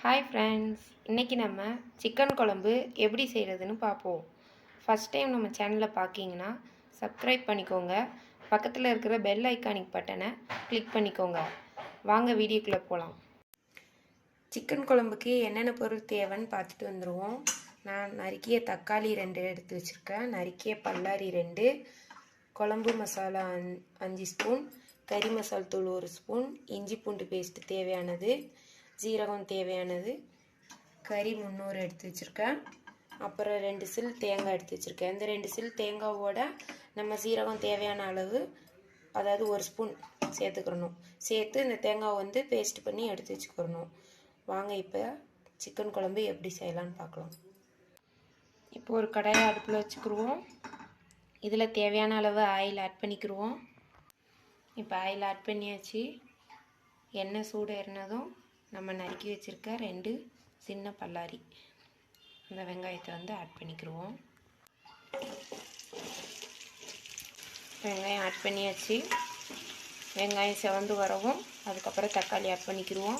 Hi friends, இன்றைக்கி நம்ம chicken குழம்பு எப்படி செய்கிறதுன்னு பார்ப்போம். ஃபஸ்ட் டைம் நம்ம சேனலை பார்க்கிங்கன்னா சப்ஸ்கிரைப் பண்ணிக்கோங்க. பக்கத்தில் இருக்கிற பெல் ஐக்கானிக் பட்டனை கிளிக் பண்ணிக்கோங்க. வாங்க வீடியோக்குள்ளே போகலாம். சிக்கன் குழம்புக்கு என்னென்ன பொருள் தேவைன்னு பார்த்துட்டு வந்துடுவோம். நான் நறுக்கிய தக்காளி 2 எடுத்து வச்சுருக்கேன். நறுக்கிய பல்லாரி 2, குழம்பு மசாலா 5 ஸ்பூன், கறி மசால் தூள் 1 ஸ்பூன், இஞ்சி பூண்டு பேஸ்ட்டு தேவையானது, ஜீரகம் தேவையானது, கறி 300 எடுத்து வச்சுருக்கேன். அப்புறம் 2 சில் தேங்காய் எடுத்து வச்சுருக்கேன். இந்த 2 சில் தேங்காவோட நம்ம சீரகம் தேவையான அளவு, அதாவது 1 ஸ்பூன் சேர்த்துக்கிறணும். சேர்த்து இந்த தேங்காய் பேஸ்ட் பண்ணி எடுத்து வச்சுக்கிறணும். வாங்க இப்போ சிக்கன் குழம்பு எப்படி செய்யலான்னு பார்க்கலாம். இப்போ ஒரு கடாயை அடுப்பில் வச்சுக்கிடுவோம். இதில் தேவையான அளவு ஆயில் ஆட் பண்ணிக்கிடுவோம். இப்போ ஆயில் ஆட் பண்ணியாச்சு. எண்ணெய் சூடு ஏறினதும் நம்ம நறுக்கி வச்சுருக்க 2 சின்ன பல்லாரி இந்த வெங்காயத்தை ஆட் பண்ணிக்கிடுவோம். வெங்காயம் ஆட் பண்ணியாச்சு. வெங்காயம் செவந்து வரவும் அதுக்கப்புறம் தக்காளி ஆட் பண்ணிக்கிடுவோம்.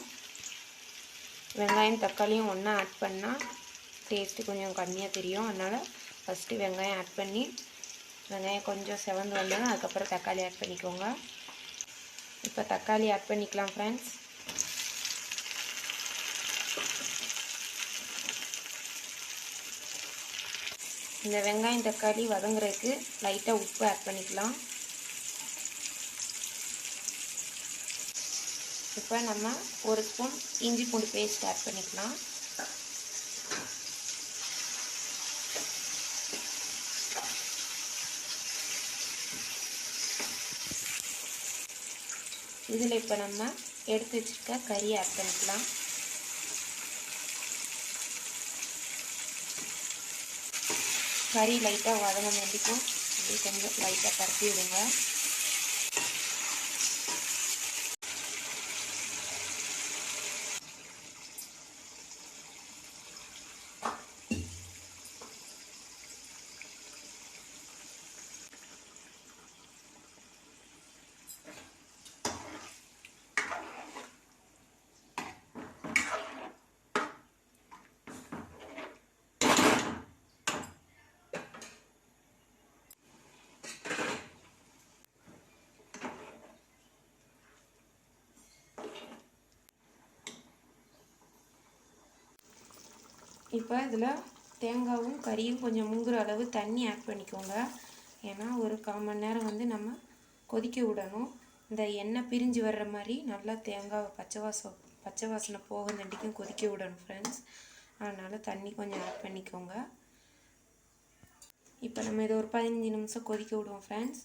வெங்காயம் தக்காளியும் ஒன்றா ஆட் பண்ணால் டேஸ்ட்டு கொஞ்சம் கம்மியாக தெரியும். அதனால் ஃபஸ்ட்டு வெங்காயம் ஆட் பண்ணி வெங்காயம் கொஞ்சம் செவந்து வந்தோன்னா அதுக்கப்புறம் தக்காளி ஆட் பண்ணிக்கோங்க. இப்போ தக்காளி ஆட் பண்ணிக்கலாம் ஃப்ரெண்ட்ஸ். இந்த வெங்காயம் தக்காளி வதங்குறதுக்கு லைட்டாக உப்பு ஆட் பண்ணிக்கலாம். இப்போ நம்ம 1 ஸ்பூன் இஞ்சி பூண்டு பேஸ்ட் ஆட் பண்ணிக்கலாம். இதில் இப்போ நம்ம எடுத்து வச்சுருக்க கறி ஆட் பண்ணிக்கலாம். கறி லைட்டாக வதங்க வேண்டிக்கும். அப்படியே கொஞ்சம் லைட்டாக பரப்பி விடுங்க. இப்போ இதில் தேங்காயும் கறியும் கொஞ்சம் முங்குற அளவு தண்ணி ஆட் பண்ணிக்கோங்க. ஏன்னா ஒரு 1/4 மணி நேரம் நம்ம கொதிக்க விடணும். இந்த எண்ணெய் பிரிஞ்சு வர்ற மாதிரி நல்லா தேங்காய் பச்சை வாசனை போக தண்டிக்கும் கொதிக்க விடணும் ஃப்ரெண்ட்ஸ். அதனால் தண்ணி கொஞ்சம் ஆட் பண்ணிக்கோங்க. இப்போ நம்ம இதை ஒரு 15 நிமிஷம் கொதிக்க விடுவோம் ஃப்ரெண்ட்ஸ்.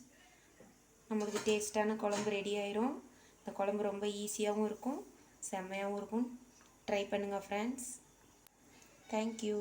நம்மளுக்கு டேஸ்ட்டான குழம்பு ரெடி ஆயிரும். இந்த குழம்பு ரொம்ப ஈஸியாகவும் இருக்கும், செம்மையாகவும் இருக்கும். ட்ரை பண்ணுங்கள் ஃப்ரெண்ட்ஸ். Thank you.